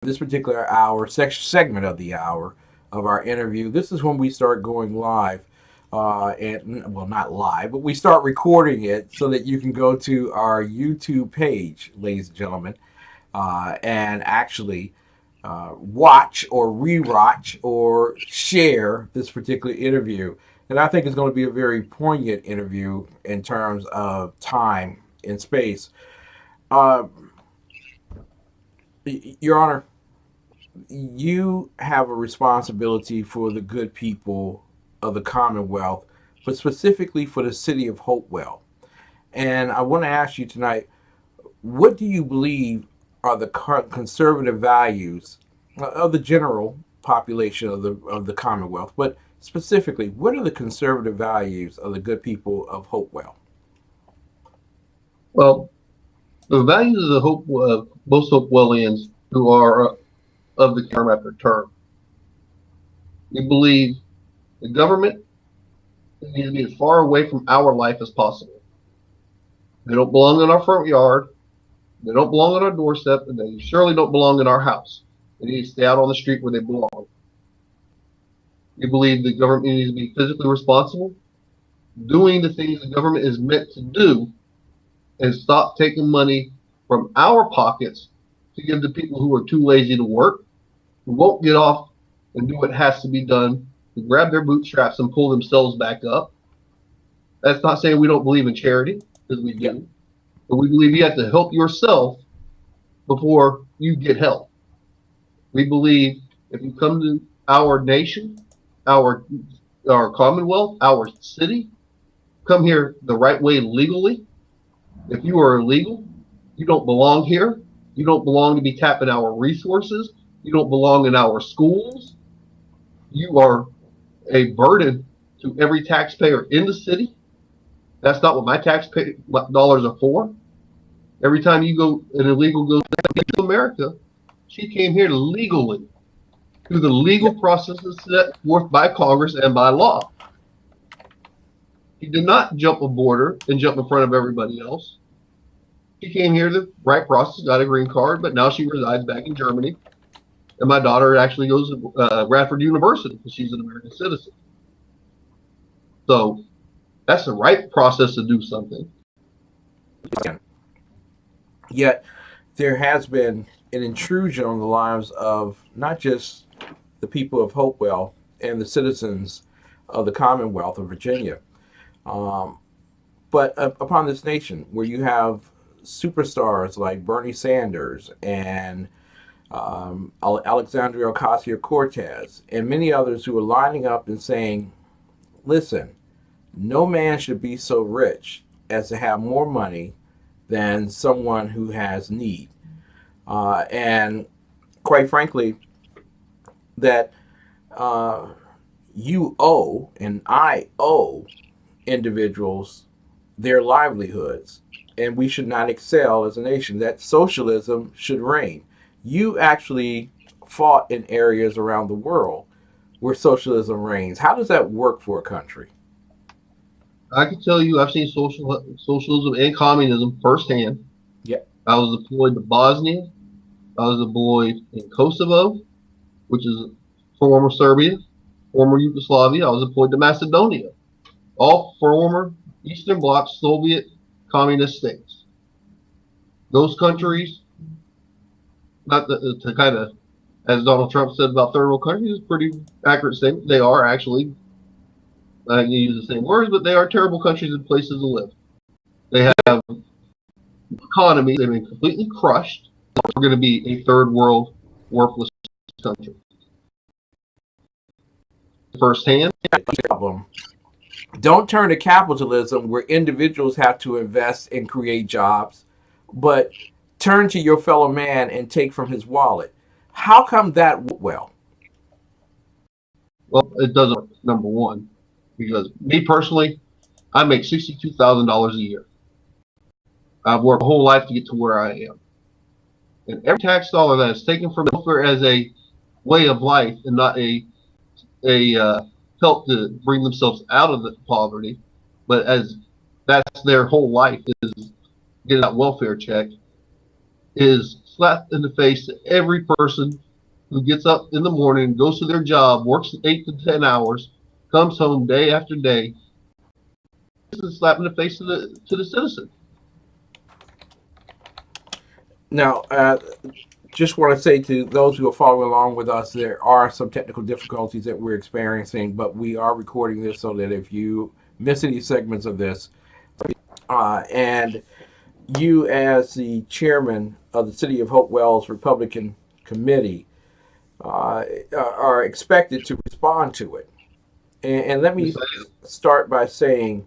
This particular hour, segment of the hour of our interview, this is when we start going live. And well, not live, but we start recording it so that you can go to our YouTube page, ladies and gentlemen, and actually watch or rewatch or share this particular interview. And I think it's going to be a very poignant interview in terms of time and space. Uh, Your Honor, you have a responsibility for the good people of the Commonwealth, but specifically for the city of Hopewell. And I want to ask you tonight, what do you believe are the conservative values of the general population of the Commonwealth, but specifically, what are the conservative values of the good people of Hopewell? Well, the values of the most Hopewellians who are of the term after term. We believe the government needs to be as far away from our life as possible. They don't belong in our front yard. They don't belong on our doorstep, and they surely don't belong in our house. They need to stay out on the street where they belong. We believe the government needs to be physically responsible, doing the things the government is meant to do, and stop taking money from our pockets to give to people who are too lazy to work, who won't get off and do what has to be done, to grab their bootstraps and pull themselves back up. That's not saying we don't believe in charity, because we do, but we believe you have to help yourself before you get help. We believe if you come to our nation, our commonwealth, our city, come here the right way legally. If you are illegal, you don't belong here. You don't belong to be tapping our resources. You don't belong in our schools. You are a burden to every taxpayer in the city. That's not what my taxpayer dollars are for. Every time you go, an illegal goes to America, she came here legally through the legal processes set forth by Congress and by law. He did not jump a border and jump in front of everybody else. She came here the right process, got a green card, but now she resides back in Germany. And my daughter actually goes to Radford University because she's an American citizen. So that's the right process to do something. Yet there has been an intrusion on the lives of not just the people of Hopewell and the citizens of the Commonwealth of Virginia, but upon this nation where you have superstars like Bernie Sanders and Alexandria Ocasio-Cortez and many others who are lining up and saying, listen, no man should be so rich as to have more money than someone who has need. And quite frankly, that you owe and I owe individuals their livelihoods, and we should not excel as a nation, that socialism should reign. You actually fought in areas around the world where socialism reigns. How does that work for a country? I can tell you I've seen socialism and communism firsthand. Yeah. I was deployed to Bosnia. I was deployed in Kosovo, which is former Serbia, former Yugoslavia. I was deployed to Macedonia, all former Eastern Bloc Soviet communist states. Those countries, not to kind of, as Donald Trump said about third world countries, is a pretty accurate statement. They are actually, I can use the same words, but they are terrible countries and places to live. They have economies, they've been completely crushed. We're going to be a third world worthless country. Firsthand. Problem. Don't turn to capitalism where individuals have to invest and create jobs, but turn to your fellow man and take from his wallet. How come that well? Well, it doesn't work, number one, because me personally, I make $62,000 a year. I've worked my whole life to get to where I am. And every tax dollar that is taken from welfare as a way of life and not a help to bring themselves out of the poverty, but as that's their whole life is getting that welfare check, is slap in the face to every person who gets up in the morning, goes to their job, works 8 to 10 hours, comes home day after day. This is a slap in the face to the citizen. Now, just want to say to those who are following along with us, there are some technical difficulties that we're experiencing, but we are recording this so that if you miss any segments of this, and you as the chairman of the City of Hopewell's Republican Committee are expected to respond to it. And let me start by saying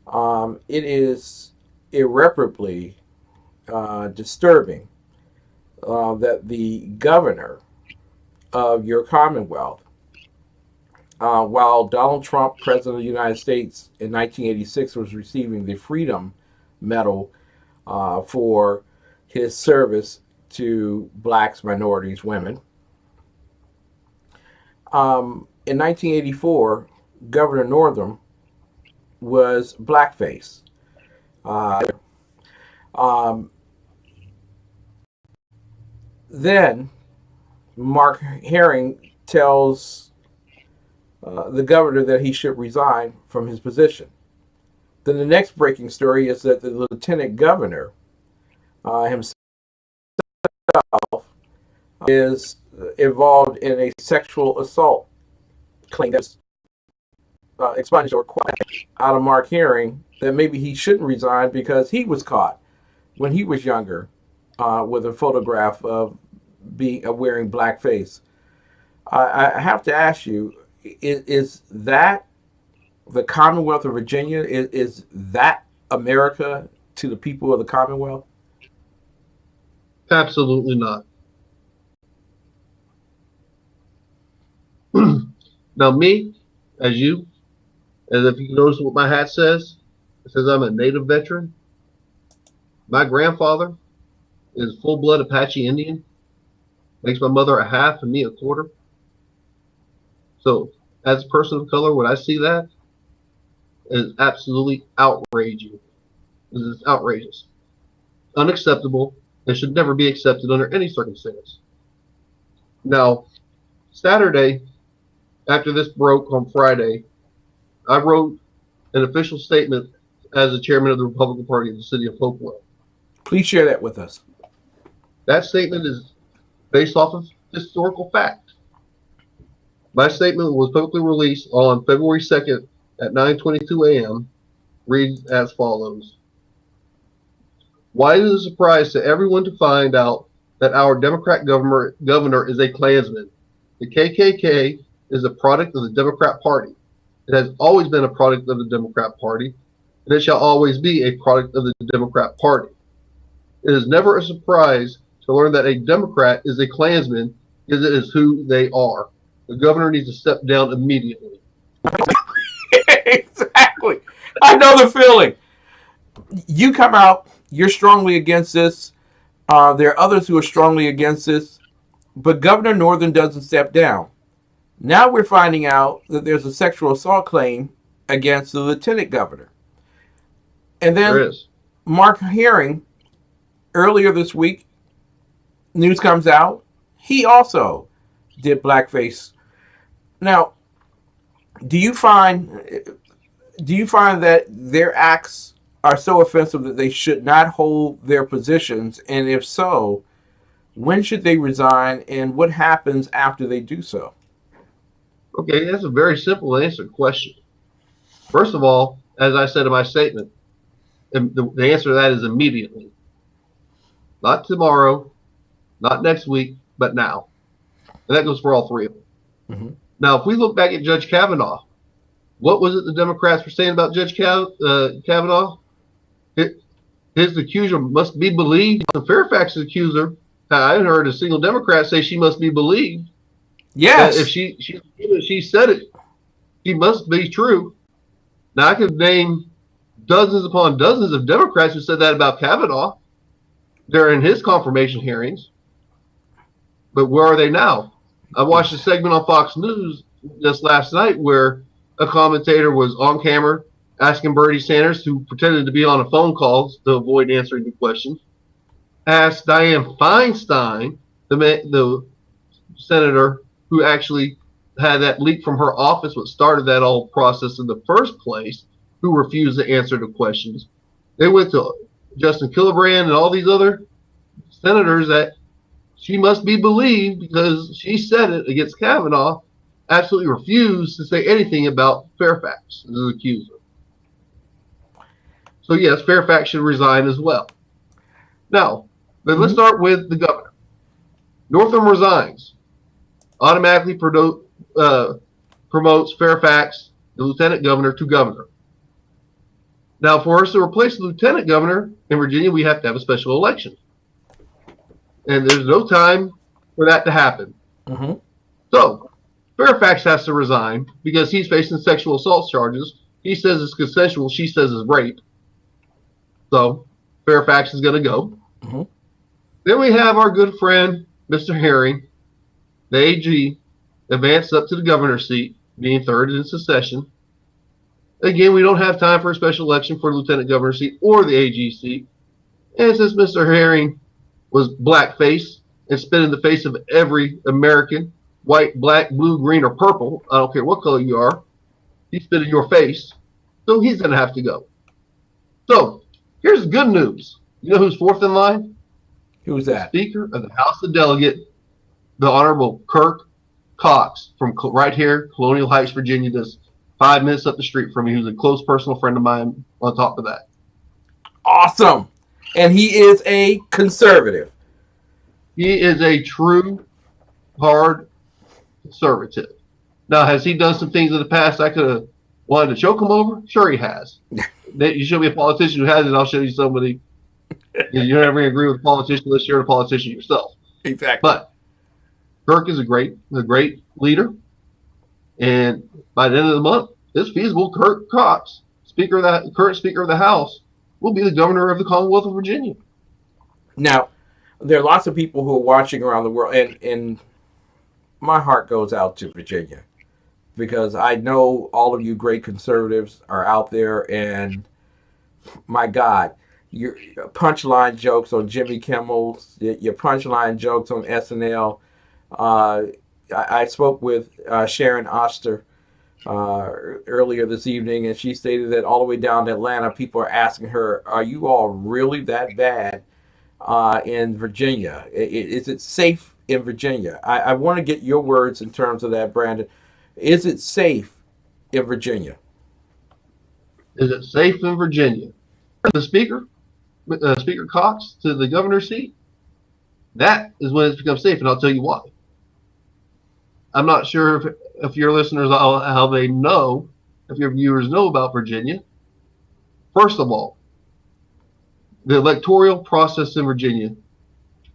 it is irreparably disturbing that the governor of your Commonwealth, while Donald Trump, President of the United States in 1986, was receiving the Freedom Medal for his service to blacks, minorities, women. In 1984, Governor Northam was blackface. Then Mark Herring tells the governor that he should resign from his position. Then the next breaking story is that the lieutenant governor himself is involved in a sexual assault claim that's expunged or quashed out of Mark Herring, that maybe he shouldn't resign because he was caught when he was younger with a photograph of wearing blackface. I have to ask you, is that the Commonwealth of Virginia? Is that America to the people of the Commonwealth? Absolutely not. Now, me, as if you notice what my hat says, it says I'm a Native veteran. My grandfather is full-blood Apache Indian. Makes my mother a half and me a quarter. So, as a person of color, when I see that, it is absolutely outraging. It is outrageous, unacceptable, and should never be accepted under any circumstance. Now, Saturday, after this broke on Friday, I wrote an official statement as the chairman of the Republican Party of the City of Hopewell. Please share that with us. That statement is based off of historical fact. My statement was publicly released on February 2nd at 9:22 a.m. Reads as follows. Why is it a surprise to everyone to find out that our Democrat governor is a Klansman? The KKK is a product of the Democrat Party. It has always been a product of the Democrat Party, and it shall always be a product of the Democrat Party. It is never a surprise to learn that a Democrat is a Klansman, because it is who they are. The governor needs to step down immediately. Exactly. I know the feeling. You come out, you're strongly against this. There are others who are strongly against this, but Governor Northam doesn't step down. Now we're finding out that there's a sexual assault claim against the lieutenant governor. And then Mark Herring, earlier this week, news comes out, he also did blackface. Now, do you find that their acts are so offensive that they should not hold their positions? And if so, when should they resign, and what happens after they do so? Okay, that's a very simple answer question. First of all, as I said in my statement, the answer to that is immediately. Not tomorrow, not next week, but now. And that goes for all three of them. Mm-hmm. Now, if we look back at Judge Kavanaugh, what was it the Democrats were saying about Judge Kavanaugh? His accuser must be believed. The Fairfax accuser, I haven't heard a single Democrat say she must be believed. Yes. If she said it, she must be true. Now, I could name dozens upon dozens of Democrats who said that about Kavanaugh during his confirmation hearings. But where are they now? I watched a segment on Fox News just last night where a commentator was on camera asking Bernie Sanders, who pretended to be on a phone call to avoid answering the question, asked Dianne Feinstein, the senator who actually had that leak from her office, what started that whole process in the first place, who refused to answer the questions. They went to Justin Killibrand and all these other senators that she must be believed because she said it against Kavanaugh, absolutely refused to say anything about Fairfax, the accuser. So yes, Fairfax should resign as well. Now, but let's start with the governor. Northam resigns, automatically promotes Fairfax, the lieutenant governor, to governor. Now, for us to replace the lieutenant governor in Virginia, we have to have a special election. And there's no time for that to happen. Mm-hmm. So, Fairfax has to resign because he's facing sexual assault charges. He says it's consensual. She says it's rape. So, Fairfax is going to go. Mm-hmm. Then we have our good friend, Mr. Herring, the AG, advanced up to the governor's seat, being third in succession. Again, we don't have time for a special election for the lieutenant governor's seat or the AG seat. And since Mr. Herring was blackface and spit in the face of every American, white, black, blue, green, or purple, I don't care what color you are, he spit in your face, so he's going to have to go. So, here's the good news. You know who's fourth in line? Who's that? The Speaker of the House of Delegates, the Honorable Kirk Cox from right here, Colonial Heights, Virginia, just 5 minutes up the street from me, who's a close personal friend of mine on top of that. Awesome. And he is a conservative. He is a true, hard conservative. Now, has he done some things in the past I could have wanted to choke him over? Sure he has. You show me a politician who has it, I'll show you somebody. You never agree with a politician unless you're a politician yourself. Exactly. But Kirk is a great leader. And by the end of the month, it's feasible Kirk Cox, current Speaker of the House, will be the governor of the Commonwealth of Virginia. Now, there are lots of people who are watching around the world, and my heart goes out to Virginia because I know all of you great conservatives are out there, and my God, your punchline jokes on Jimmy Kimmel's, your punchline jokes on SNL. I spoke with Sharon Oster earlier this evening, and she stated that all the way down to Atlanta, people are asking her, are you all really that bad in Virginia? Is it safe in Virginia? I want to get your words in terms of that, Brandon. Is it safe in Virginia? Is it safe in Virginia? The Speaker, Speaker Cox, to the governor's seat, that is when it's become safe, and I'll tell you why. I'm not sure if your listeners, how they know, if your viewers know about Virginia. First of all, the electoral process in Virginia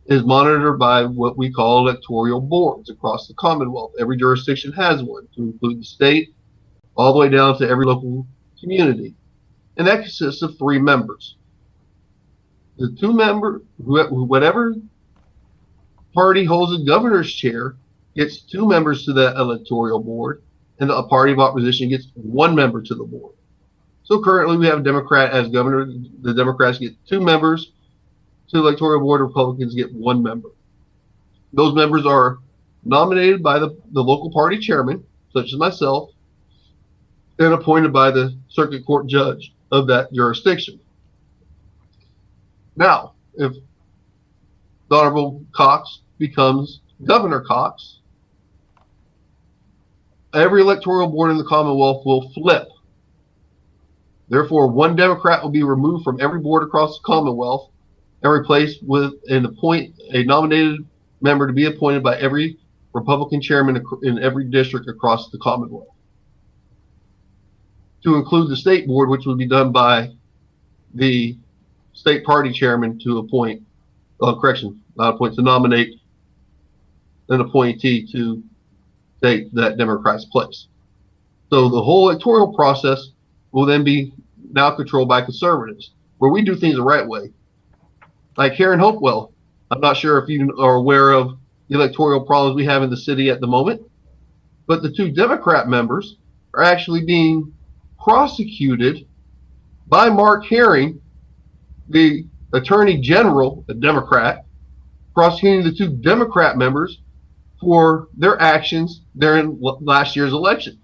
is monitored by what we call electoral boards across the Commonwealth. Every jurisdiction has one, to include the state, all the way down to every local community. And that consists of 3 members. The 2 member, whatever party holds a governor's chair, gets 2 members to the electoral board, and a party of opposition gets 1 member to the board. So currently we have a Democrat as governor. The Democrats get 2 members to the electoral board. Republicans get 1 member. Those members are nominated by the local party chairman, such as myself, and appointed by the circuit court judge of that jurisdiction. Now, if the Honorable Cox becomes Governor Cox, every electoral board in the Commonwealth will flip. Therefore, 1 Democrat will be removed from every board across the Commonwealth and replaced with a nominated member to be appointed by every Republican chairman in every district across the Commonwealth. To include the state board, which would be done by the state party chairman to appoint, to nominate an appointee to take that Democrat's place. So the whole electoral process will then be now controlled by conservatives, where we do things the right way. Like here in Hopewell, I'm not sure if you are aware of the electoral problems we have in the city at the moment, but the 2 Democrat members are actually being prosecuted by Mark Herring, the Attorney General, a Democrat, prosecuting the two Democrat members for their actions during last year's election,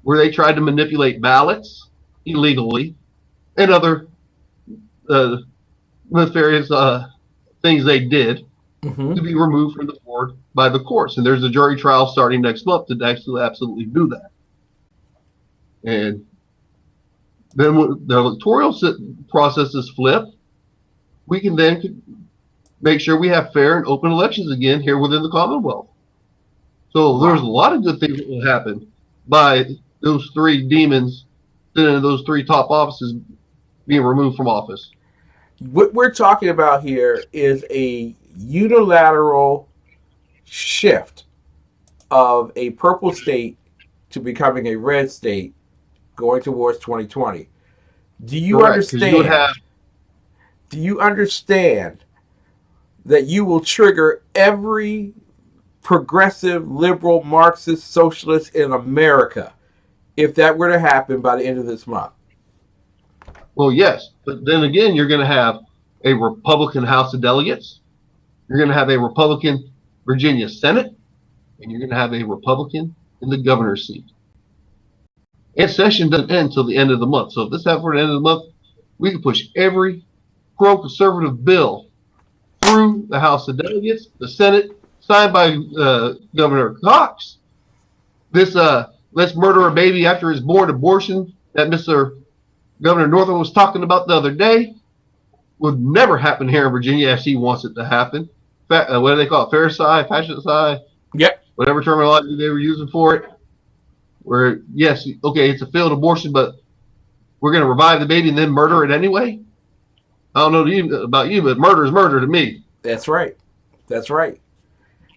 where they tried to manipulate ballots illegally and other nefarious things they did to be removed from the board by the courts. And there's a jury trial starting next month to actually absolutely do that. And then when the electoral process is flipped, we can then make sure we have fair and open elections again here within the Commonwealth. So there's a lot of good things that will happen by those three demons sitting in those three top offices being removed from office. What we're talking about here is a unilateral shift of a purple state to becoming a red state going towards 2020. Do you understand? Do you understand that you will trigger every progressive, liberal, Marxist, socialist in America if that were to happen by the end of this month? Well, yes, but then again, you're going to have a Republican House of Delegates, you're going to have a Republican Virginia Senate, and you're going to have a Republican in the governor's seat. And session doesn't end until the end of the month. So if this happens at the end of the month, we can push every pro-conservative bill through the House of Delegates, the Senate, signed by Governor Cox. This let's murder a baby after it's born abortion that Mr. Governor Northam was talking about the other day would never happen here in Virginia as he wants it to happen. What do they call it? Fascicide? Yep. Whatever terminology they were using for it. Where, yes, okay, it's a failed abortion, but we're going to revive the baby and then murder it anyway? I don't know about you, but murder is murder to me. That's right. That's right.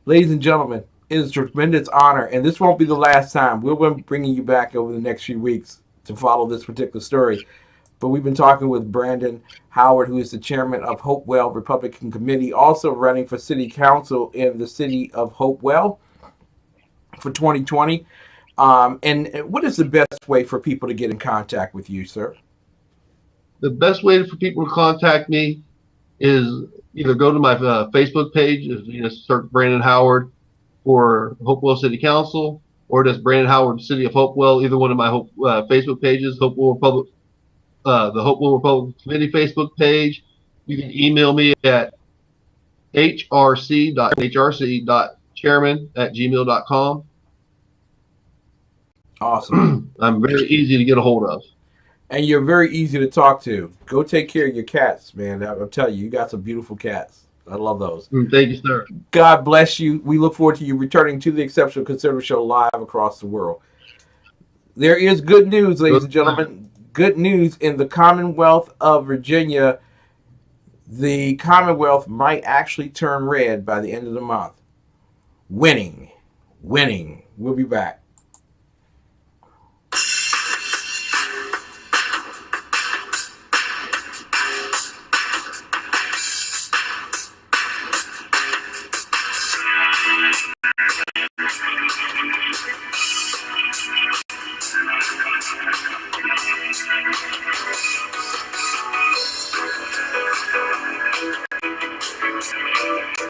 Ladies and gentlemen, it is a tremendous honor, and this won't be the last time. We'll be bringing you back over the next few weeks to follow this particular story. But we've been talking with Brandon Howard, who is the chairman of Hopewell Republican Committee, also running for city council in the city of Hopewell for 2020. And what is the best way for people to get in contact with you, sir? The best way for people to contact me is either go to my Facebook page, search Brandon Howard for Hopewell City Council, or just Brandon Howard, City of Hopewell, either one of my Facebook pages, the Hopewell Republican Committee Facebook page. You can email me at hrc.chairman@gmail.com. Awesome. I'm very easy to get a hold of. And you're very easy to talk to. Go take care of your cats, man. I'm telling you, you got some beautiful cats. I love those. Thank you, sir. God bless you. We look forward to you returning to the Exceptional Conservative Show live across the world. There is good news, ladies and gentlemen. Good news in the Commonwealth of Virginia. The Commonwealth might actually turn red by the end of the month. Winning. We'll be back.